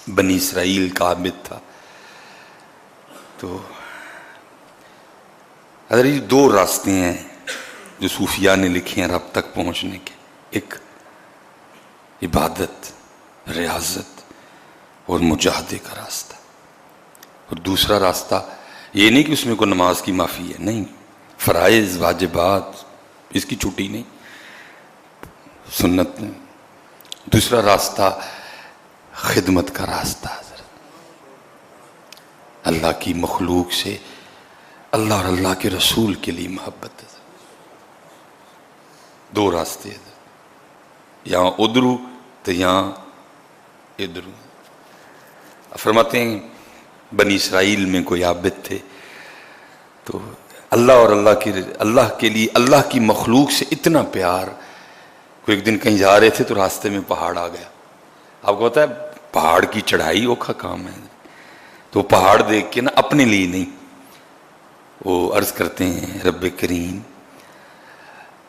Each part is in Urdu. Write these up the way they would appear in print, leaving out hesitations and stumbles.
بنی اسرائیل کا عابد تھا. تو حضرت یہ دو راستے ہیں جو صوفیاء نے لکھے ہیں رب تک پہنچنے کے. ایک عبادت، ریاضت اور مجاہدے کا راستہ، اور دوسرا راستہ یہ نہیں کہ اس میں کوئی نماز کی معافی ہے، نہیں، فرائض واجبات اس کی چھٹی نہیں، سنت نہیں. دوسرا راستہ خدمت کا راستہ، اللہ کی مخلوق سے اللہ اور اللہ کے رسول کے لیے محبت ہے. دو راستے ہیں، یہاں ادھرو تو یہاں ادھرو. فرماتے ہیں بنی اسرائیل میں کوئی عابد تھے، تو اللہ اور اللہ کے لیے اللہ کی مخلوق سے اتنا پیار. کوئی ایک دن کہیں جا رہے تھے تو راستے میں پہاڑ آ گیا. آپ کو پتا ہے پہاڑ کی چڑھائی اوکھا کام ہے. تو پہاڑ دیکھ کے نا اپنے لیے نہیں، وہ عرض کرتے ہیں رب کریم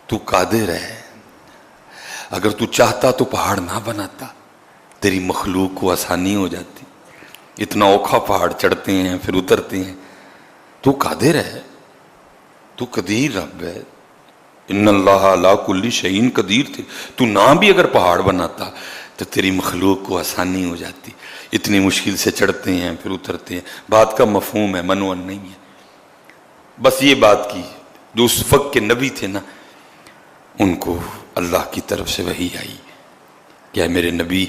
تو قادر ہے، اگر تو چاہتا تو پہاڑ نہ بناتا، تیری مخلوق کو آسانی ہو جاتی. اتنا اوکھا پہاڑ چڑھتے ہیں پھر اترتے ہیں. تو قادر ہے، تو قدیر رب ہے. ان اللہ علی کل شیء قدیر تھے. تو نہ بھی اگر پہاڑ بناتا تو تیری مخلوق کو آسانی ہو جاتی. اتنی مشکل سے چڑھتے ہیں پھر اترتے ہیں. بات کا مفہوم ہے، منون نہیں ہے. بس یہ بات کی جو اس وقت کے نبی تھے نا، ان کو اللہ کی طرف سے وحی آئی کہ میرے نبی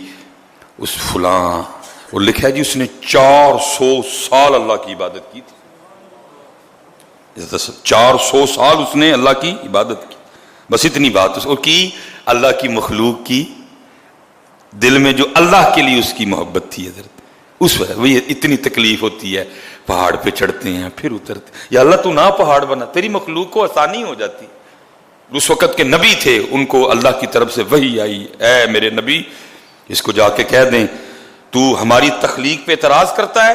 اس فلاں، اور لکھا ہے جی اس نے 400 سال اللہ کی عبادت کی تھی. 400 سال اس نے اللہ کی عبادت کی. بس اتنی بات اس کو کی، اللہ کی مخلوق کی دل میں جو اللہ کے لیے اس کی محبت تھی حضرت، اس وقت وہی اتنی تکلیف ہوتی ہے. پہاڑ پہ چڑھتے ہیں پھر اترتے. یا اللہ تو نہ پہاڑ بنا، تیری مخلوق کو آسانی ہو جاتی. اس وقت کے نبی تھے، ان کو اللہ کی طرف سے وحی آئی، اے میرے نبی اس کو جا کے کہہ دیں تو ہماری تخلیق پہ اعتراض کرتا ہے،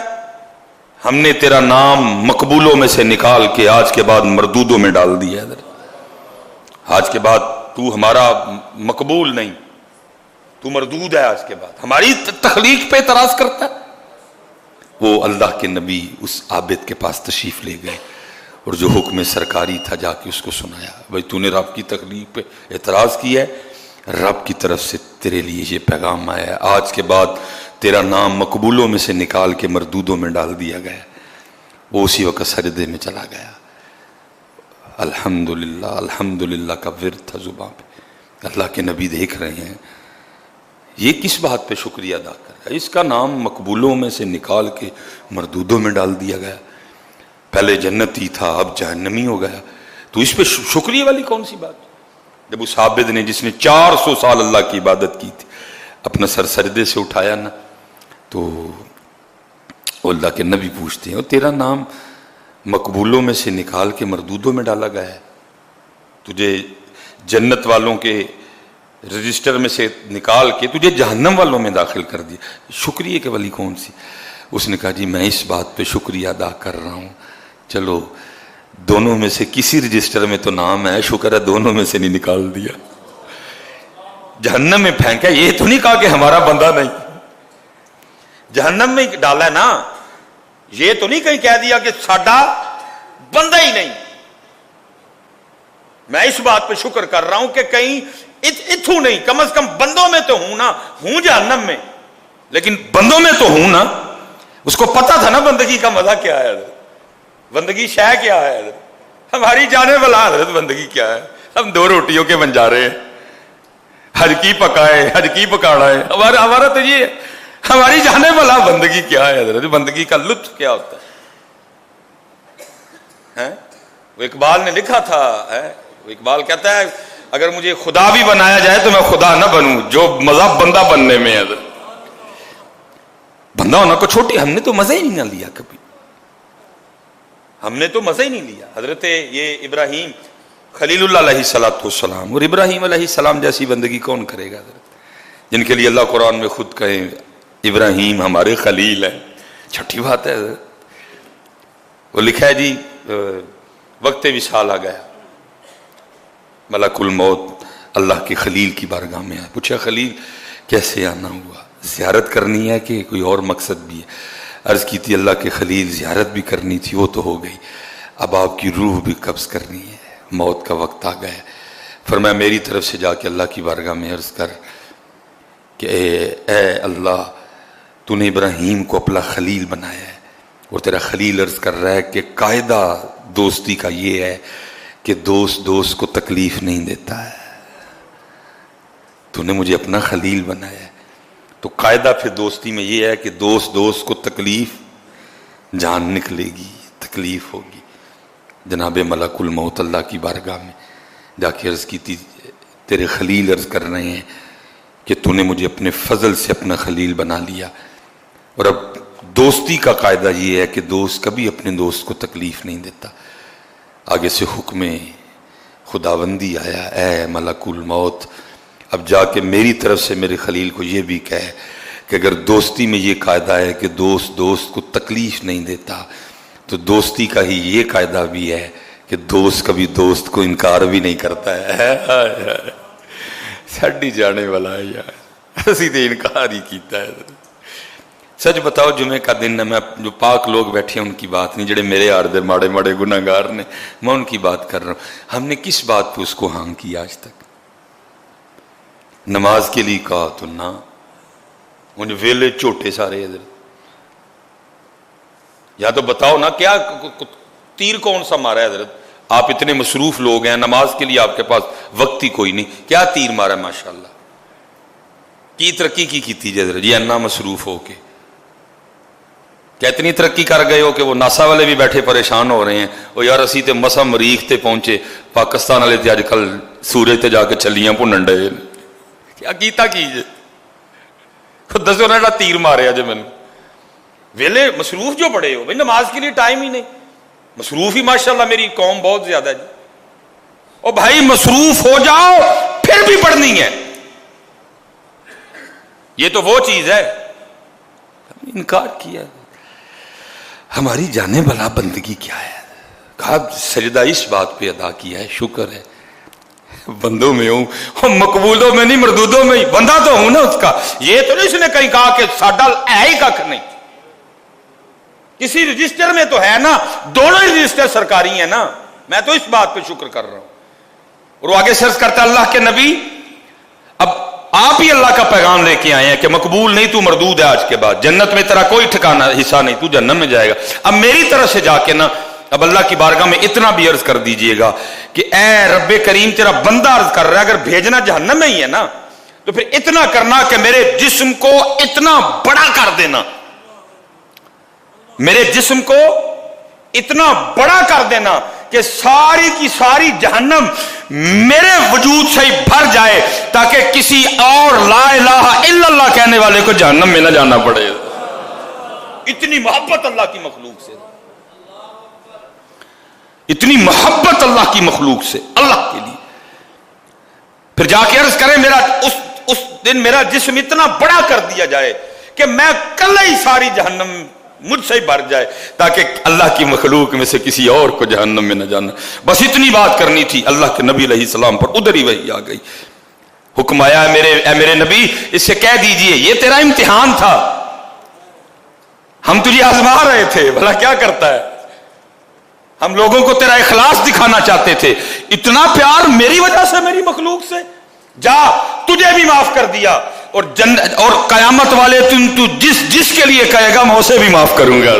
ہم نے تیرا نام مقبولوں میں سے نکال کے آج کے بعد مردودوں میں ڈال دیا ہے. آج کے بعد تو ہمارا مقبول نہیں، تو مردود ہے. آج کے بعد ہماری تخلیق پہ اعتراض کرتا ہے. وہ اللہ کے نبی اس عابد کے پاس تشریف لے گئے اور جو حکم سرکاری تھا جا کے اس کو سنایا. بھائی تو نے رب کی تخلیق پہ اعتراض کیا ہے، رب کی طرف سے تیرے لیے یہ پیغام آیا ہے، آج کے بعد تیرا نام مقبولوں میں سے نکال کے مردودوں میں ڈال دیا گیا. وہ اسی وقت سجدے میں چلا گیا. الحمدللہ الحمدللہ کا ورد تھا زباں پہ. اللہ کے نبی دیکھ رہے ہیں یہ کس بات پہ شکریہ ادا کر رہا ہے، اس کا نام مقبولوں میں سے نکال کے مردودوں میں ڈال دیا گیا. پہلے جنتی تھا اب جہنمی ہو گیا، تو اس پہ شکریہ والی کون سی بات؟ جب اس عابد نے جس نے 400 سال اللہ کی عبادت کی تھی اپنا سر سجدے سے اٹھایا نا، تو اللہ کے نبی پوچھتے ہیں تیرا نام مقبولوں میں سے نکال کے مردودوں میں ڈالا گیا ہے، تجھے جنت والوں کے رجسٹر میں سے نکال کے تجھے جہنم والوں میں داخل کر دیا، شکریہ کے والی کون سی؟ اس نے کہا جی میں اس بات پہ شکریہ ادا کر رہا ہوں، چلو دونوں میں سے کسی رجسٹر میں تو نام ہے، شکر ہے دونوں میں سے نہیں نکال دیا. جہنم میں پھینکا، یہ تو نہیں کہا کہ ہمارا بندہ نہیں، جہنم میں ڈالا ہے نا، یہ تو نہیں کہیں کہہ دیا کہ ساڈا بندہ ہی نہیں. میں اس بات پہ شکر کر رہا ہوں کہ کہیں اتھو نہیں، کم از کم بندوں میں تو ہوں نا، ہوں جہنم میں لیکن بندوں میں تو ہوں نا. اس کو پتا تھا نا بندگی کا مزہ کیا ہے، بندگی شے کیا ہے. ہماری جانے والا حضرت بندگی کیا ہے؟ ہم 2 روٹیوں کے بنجارے ہیں، حج کی پکائے حج کی پکانا ہے ہمارا تو یہ ہے. ہماری جانے والا بندگی کیا ہے حضرت؟ بندگی کا لطف کیا ہوتا ہے؟ وہ اقبال نے لکھا تھا، وہ اقبال کہتا ہے اگر مجھے خدا بھی بنایا جائے تو میں خدا نہ بنوں، جو مزہ بندہ بننے میں ہے. بندہ ہونا کو چھوٹی، ہم نے تو مزہ ہی نہیں نہ لیا کبھی، ہم نے تو مزہ ہی نہیں لیا. حضرت یہ ابراہیم خلیل اللہ علیہ السلام، اور ابراہیم علیہ السلام جیسی بندگی کون کرے گا حضرت، جن کے لیے اللہ قرآن میں خود کہے ابراہیم ہمارے خلیل ہیں. چھٹی بات ہے حضرت. وہ لکھا ہے جی وقت وصال آ گیا، ملک الموت اللہ کے خلیل کی بارگاہ میں آیا، پوچھا خلیل کیسے آنا ہوا؟ زیارت کرنی ہے کہ کوئی اور مقصد بھی ہے؟ عرض کی تھی اللہ کے خلیل زیارت بھی کرنی تھی، وہ تو ہو گئی، اب آپ کی روح بھی قبض کرنی ہے، موت کا وقت آ گیا ہے۔ فرمایا میری طرف سے جا کے اللہ کی بارگاہ میں عرض کر کہ اے اللہ، تو نے ابراہیم کو اپنا خلیل بنایا ہے، اور تیرا خلیل عرض کر رہا ہے کہ قاعدہ دوستی کا یہ ہے کہ دوست کو تکلیف نہیں دیتا ہے، تو نے مجھے اپنا خلیل بنایا ہے، تو قاعدہ پھر دوستی میں یہ ہے کہ دوست کو تکلیف، جان نکلے گی، تکلیف ہوگی۔ جناب ملک الموت اللہ کی بارگاہ میں جا کے عرض کی تھی تیرے خلیل عرض کر رہے ہیں کہ تو نے مجھے اپنے فضل سے اپنا خلیل بنا لیا، اور اب دوستی کا قاعدہ یہ ہے کہ دوست کبھی اپنے دوست کو تکلیف نہیں دیتا۔ آگے سے حکم خداوندی آیا، اے ملک الموت اب جا کے میری طرف سے میرے خلیل کو یہ بھی کہے کہ اگر دوستی میں یہ قاعدہ ہے کہ دوست کو تکلیف نہیں دیتا، تو دوستی کا ہی یہ قاعدہ بھی ہے کہ دوست کبھی دوست کو انکار بھی نہیں کرتا ہے۔ ساڈی جانے والا ہے یار، اسی تے انکار ہی کیتا ہے۔ سچ بتاؤ جمعے کا دن ہے، میں جو پاک لوگ بیٹھے ہیں ان کی بات نہیں، جڑے میرے آردے ماڑے ماڑے گناہگار نے، میں ان کی بات کر رہا ہوں۔ ہم نے کس بات پہ اس کو ہاں کیا آج تک؟ نماز کے لیے کہا تو نہ، ان ویلے چھوٹے سارے ادھر، یا تو بتاؤ نا کیا تیر کون سا مارا ہے حضرت؟ آپ اتنے مصروف لوگ ہیں، نماز کے لیے آپ کے پاس وقت ہی کوئی نہیں، کیا تیر مارا ہے؟ ماشاءاللہ کی ترقی کی تھی جی حضرت، یہ انا مصروف ہو کے کیا اتنی ترقی کر گئے ہو کہ وہ ناسا والے بھی بیٹھے پریشان ہو رہے ہیں، وہ یار اسی تے مسا مریخ تے پہنچے، پاکستان والے تے اج کل سورج تے جا کے چھلیاں بھنن ڈے، کیا کیتا کیجے؟ خود دسو نا تیر ماریا جی میں ویلے مصروف جو بڑے ہو بھائی، نماز کے لیے ٹائم ہی نہیں، مصروف ہی ماشاءاللہ میری قوم بہت زیادہ ہے جی۔ او بھائی مصروف ہو جاؤ پھر بھی پڑھنی ہے، یہ تو وہ چیز ہے، انکار کیا۔ ہماری جانے والا بندگی کیا ہے؟ کہا سجدہ اس بات پہ ادا کیا ہے، شکر ہے بندوں میں ہوں، مقبولوں میں نہیں مردودوں میں ہی، بندہ تو ہوں نا اس کا۔ یہ تو نہیں اس نے کہیں کہا کہ ساڈا ہے ہی کھ نہیں، کسی رجسٹر میں تو ہے نا، دونوں ہی رجسٹر سرکاری ہیں نا، میں تو اس بات پہ شکر کر رہا ہوں۔ اور وہ آگے سرچ کرتا اللہ کے نبی، اب آپ ہی اللہ کا پیغام لے کے آئے ہیں کہ مقبول نہیں، تو مردود ہے، آج کے بعد جنت میں تیرا کوئی ٹھکانہ حصہ نہیں، تو جہنم میں جائے گا۔ اب میری طرف سے جا کے نا اب اللہ کی بارگاہ میں اتنا بھی عرض کر دیجئے گا کہ اے رب کریم تیرا بندہ عرض کر رہا ہے، اگر بھیجنا جہنم میں ہی ہے نا تو پھر اتنا کرنا کہ میرے جسم کو اتنا بڑا کر دینا، میرے جسم کو اتنا بڑا کر دینا کہ ساری کی ساری جہنم میرے وجود سے ہی بھر جائے، تاکہ کسی اور لا الہ الا اللہ کہنے والے کو جہنم میں نہ جانا پڑے۔ اتنی محبت اللہ کی مخلوق سے، اتنی محبت اللہ کی مخلوق سے، اللہ کے لیے۔ پھر جا کے عرض کریں میرا اس دن میرا جسم اتنا بڑا کر دیا جائے کہ میں کل ہی ساری جہنم مجھ سے ہی بھر جائے، تاکہ اللہ کی مخلوق میں سے کسی اور کو جہنم میں نہ جانا۔ بس اتنی بات کرنی تھی، اللہ کے نبی علیہ السلام پر ادھر ہی وحی آ گئی، حکم آیا اے میرے نبی اس سے کہہ دیجئے یہ تیرا امتحان تھا، ہم تجھے آزما رہے تھے، بھلا کیا کرتا ہے، ہم لوگوں کو تیرا اخلاص دکھانا چاہتے تھے، اتنا پیار میری وجہ سے میری مخلوق سے، جا تجھے بھی معاف کر دیا، اور قیامت والے تو جس کے لیے کہے گا میں اسے بھی معاف کروں گا۔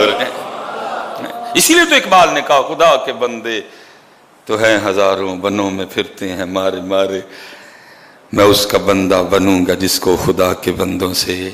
اسی لیے تو اقبال نے کہا خدا کے بندے تو ہیں ہزاروں، بنوں میں پھرتے ہیں مارے مارے، میں اس کا بندہ بنوں گا جس کو خدا کے بندوں سے